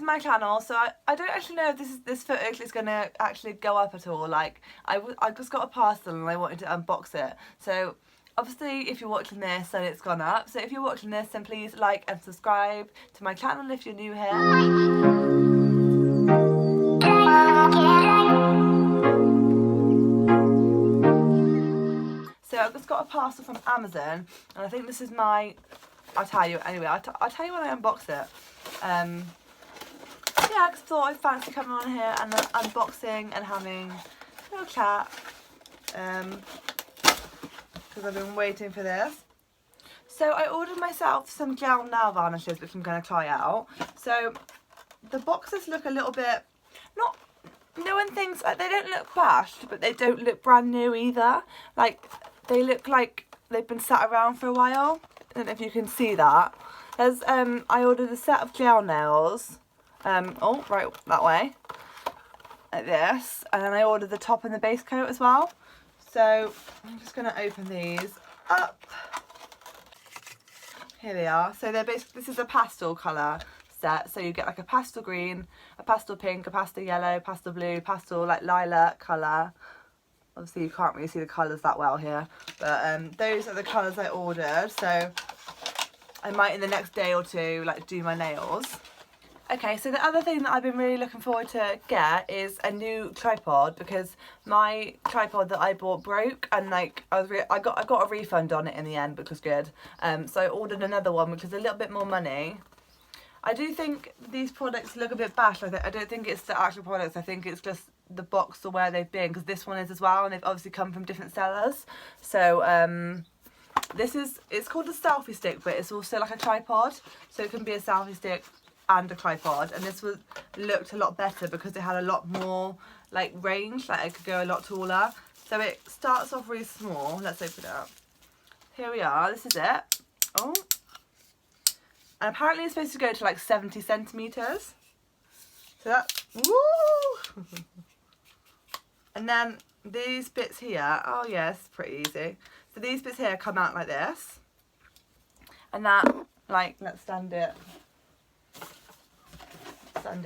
My channel, so I don't actually know if this footage is going to actually go up at all. Like I just got a parcel and I wanted to unbox it, so obviously if you're watching this then it's gone up. So if you're watching this then please like and subscribe to my channel if you're new here. So I've just got a parcel from Amazon and I think this is I'll tell you anyway. I'll tell you when I unbox it. Yeah, I just thought I'd fancy coming on here and unboxing and having a little chat, because I've been waiting for this. So I ordered myself some gel nail varnishes which I'm going to try out. So the boxes look a little bit, no one thinks, like, they don't look bashed, but they don't look brand new either. Like, they look like they've been sat around for a while. I don't know if you can see that. There's, I ordered a set of gel nails. Oh, right, that way, like this, and then I ordered the top and the base coat as well. So I'm just going to open these up. Here they are. So they're basically, this is a pastel colour set, so you get like a pastel green, a pastel pink, a pastel yellow, pastel blue, pastel like lilac colour. Obviously you can't really see the colours that well here, but those are the colours I ordered. So I might in the next day or two like do my nails. Okay, so the other thing that I've been really looking forward to get is a new tripod, because my tripod that I bought broke, and like I got a refund on it in the end, which was good. So I ordered another one, which is a little bit more money. I do think these products look a bit bashed. I don't think it's the actual products. I think it's just the box or where they've been, because this one is as well, and they've obviously come from different sellers. So it's called a selfie stick, but it's also like a tripod, so it can be a selfie stick and a tripod, and this looked a lot better because it had a lot more like range, like it could go a lot taller. So it starts off really small. Let's open it up. Here we are, this is it. Oh, and apparently it's supposed to go to like 70 centimeters. So that's, woo! And then these bits here, oh yes, yeah, pretty easy. So these bits here come out like this, and that, like, let's stand it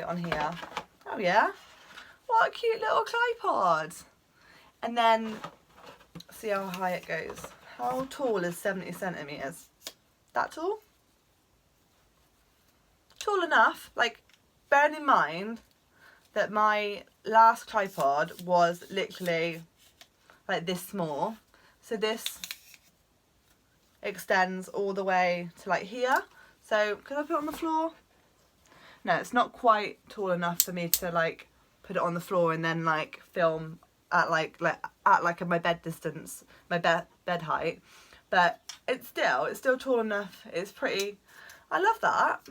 on here. Oh yeah, what a cute little tripod. And then see how high it goes. How tall is 70 centimeters? That tall? Tall enough. Like, bearing in mind that my last tripod was literally like this small, so this extends all the way to like here. So can I put it on the floor? No, it's not quite tall enough for me to like put it on the floor and then like film at like my bed distance, my bed height. But it's still tall enough. It's pretty. I love that.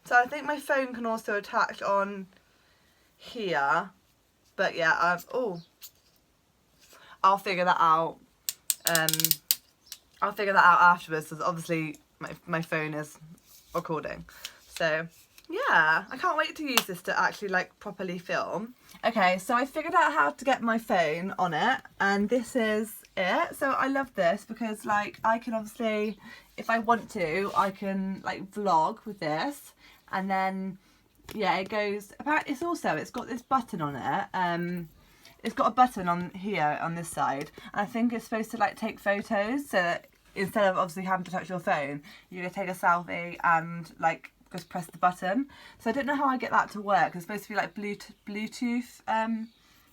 So I think my phone can also attach on here. But yeah, I'll figure that out. I'll figure that out afterwards, because obviously my phone is recording. So yeah, I can't wait to use this to actually like properly film. Okay, so I figured out how to get my phone on it, and this is it. So I love this because like I can obviously, if I want to, I can like vlog with this, and then yeah, it goes, apparently it's got this button on it. It's got a button on here on this side, and I think it's supposed to like take photos, so that instead of obviously having to touch your phone, you're gonna take a selfie and like just press the button. So I don't know how I get that to work. It's supposed to be like Bluetooth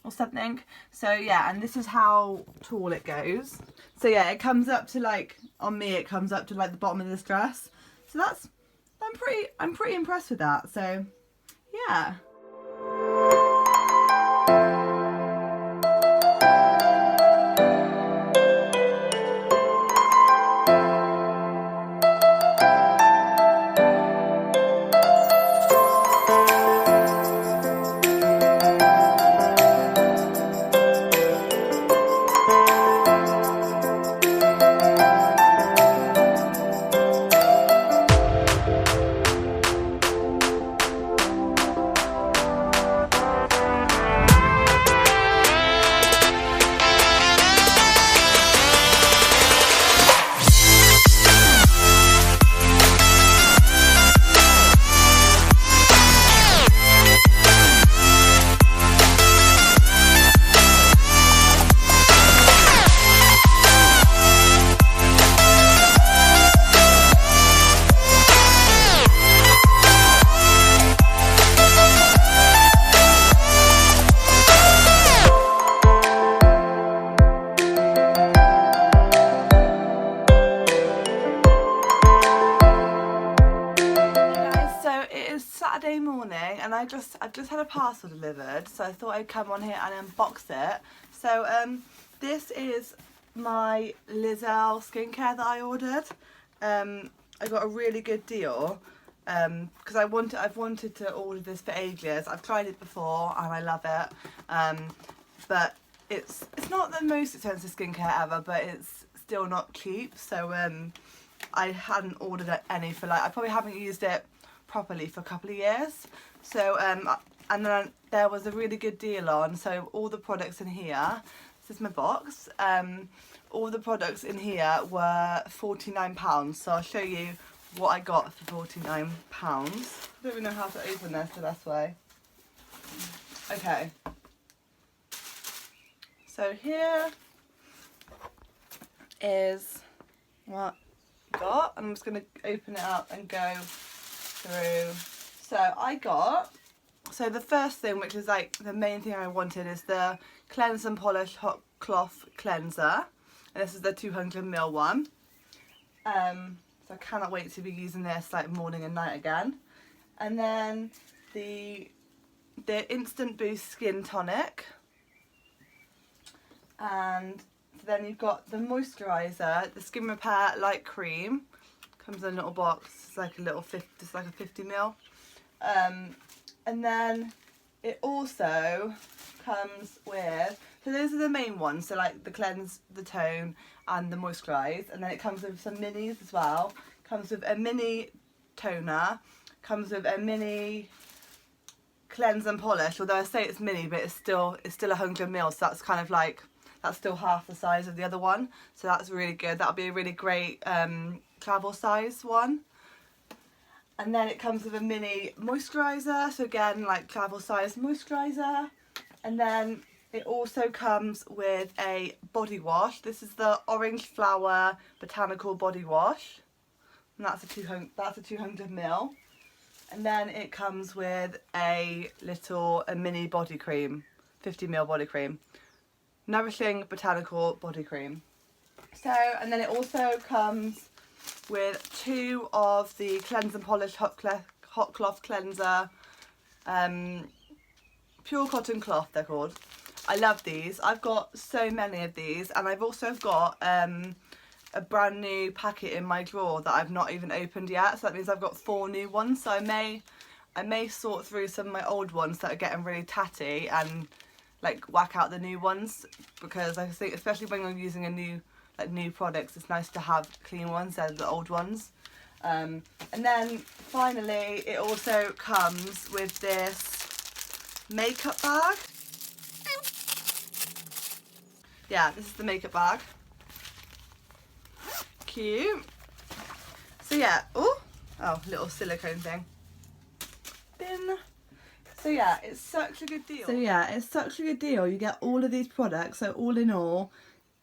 or something. So yeah, and this is how tall it goes. So yeah, it comes up to like, on me it comes up to like the bottom of this dress. So that's, I'm pretty impressed with that. So yeah. and I've just had a parcel delivered, so I thought I'd come on here and unbox it. So this is my Lizelle skincare that I ordered. I got a really good deal because I've wanted to order this for ages. I've tried it before and I love it, but it's not the most expensive skincare ever, but it's still not cheap. So I hadn't ordered any for I probably haven't used it properly for a couple of years. So and then there was a really good deal on, so all the products in here, this is my box, all the products in here were £49, so I'll show you what I got for £49. I don't even know how to open this the best way. Okay, so here is what I got. I'm just going to open it up and go through. So the first thing, which is like the main thing I wanted, is the Cleanse and Polish Hot Cloth Cleanser, and this is the 200ml one. So I cannot wait to be using this like morning and night again. And then the Instant Boost Skin Tonic, and then you've got the moisturiser, the Skin Repair Light Cream. Comes in a little box. It's like a little 50ml. And then it also comes with, so those are the main ones, so like the cleanse, the tone and the moisturise, and then it comes with some minis as well. Comes with a mini toner, comes with a mini cleanse and polish, although I say it's mini, but it's still 100ml, so that's kind of like, that's still half the size of the other one, so that's really good. That'll be a really great travel size one. And then it comes with a mini moisturiser, so again like travel size moisturiser. And then it also comes with a body wash. This is the Orange Flower Botanical Body Wash, and that's a 200ml. And then it comes with a mini body cream, 50ml body cream, Nourishing Botanical Body Cream. So, and then it also comes with 2 of the Cleanse and Polish Hot Cloth Cleanser, Pure Cotton Cloth they're called. I love these. I've got so many of these, and I've also got a brand new packet in my drawer that I've not even opened yet, so that means I've got 4 new ones. So I may sort through some of my old ones that are getting really tatty and like whack out the new ones, because I think especially when I'm using new products, it's nice to have clean ones instead of the old ones. And then finally it also comes with this makeup bag. Yeah, this is the makeup bag. Cute. So yeah, oh little silicone thing. Bin. So yeah, it's such a good deal. You get all of these products, so all in all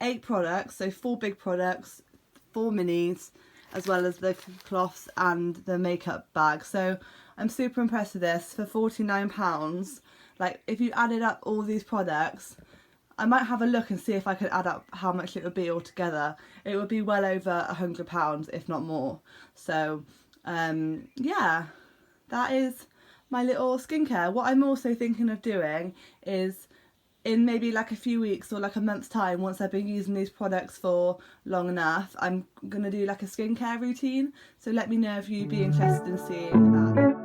8 products, so 4 big products, 4 minis, as well as the cloths and the makeup bag. So I'm super impressed with this for £49. Like if you added up all these products, I might have a look and see if I could add up how much it would be altogether. It would be well over £100, if not more. So yeah, that is my little skincare. What I'm also thinking of doing is, in maybe like a few weeks or like a month's time, once I've been using these products for long enough, I'm gonna do like a skincare routine. So let me know if you'd be interested in seeing that.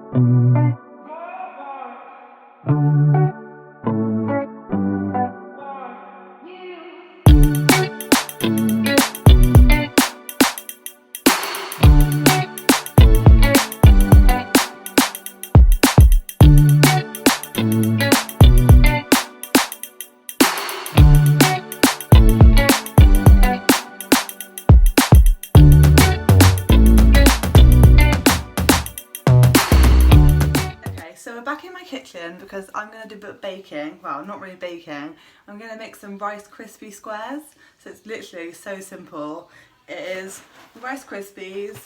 So we're back in my kitchen because I'm going to do a bit of baking. Well, not really baking. I'm going to make some Rice Krispie squares. So it's literally so simple. It is Rice Krispies,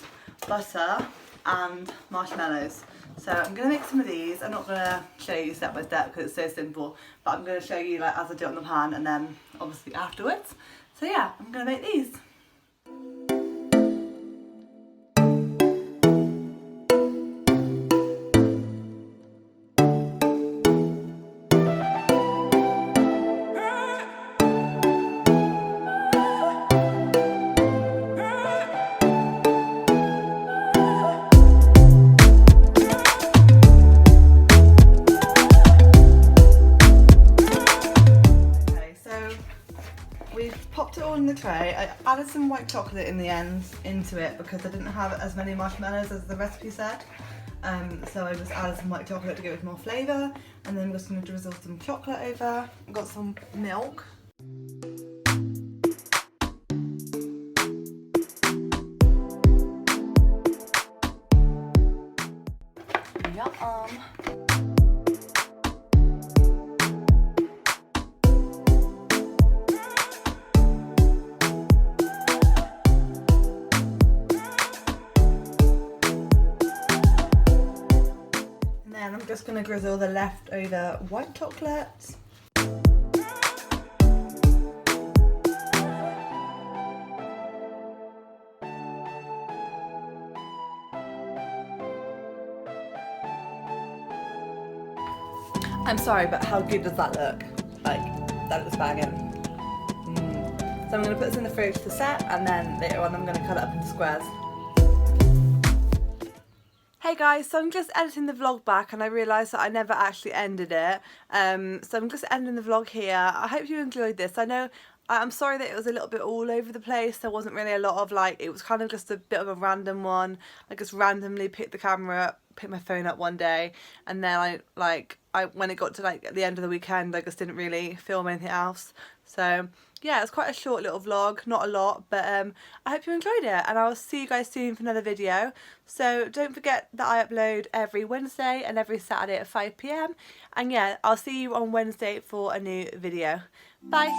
butter and marshmallows. So I'm going to make some of these. I'm not going to show you step by step because it's so simple, but I'm going to show you like as I do it on the pan and then obviously afterwards. So yeah, I'm going to make these. all in the tray. I added some white chocolate in the end into it because I didn't have as many marshmallows as the recipe said. So I just added some white chocolate to give it more flavour, and then I'm just going to drizzle some chocolate over. I've got some milk. Yum. And I'm just going to drizzle the leftover white chocolate. I'm sorry, but how good does that look? Like, that looks banging. So I'm going to put this in the fridge to set, and then later on I'm going to cut it up into squares. Hey guys, so I'm just editing the vlog back and I realised that I never actually ended it. So I'm just ending the vlog here. I hope you enjoyed this. I'm sorry that it was a little bit all over the place. There wasn't really a lot of it was kind of just a bit of a random one. I just randomly picked the camera up, picked my phone up one day, and then when it got to at the end of the weekend, I just didn't really film anything else. So yeah, it's quite a short little vlog, not a lot, but I hope you enjoyed it, and I'll see you guys soon for another video. So don't forget that I upload every Wednesday and every Saturday at 5 PM, and yeah, I'll see you on Wednesday for a new video. Bye!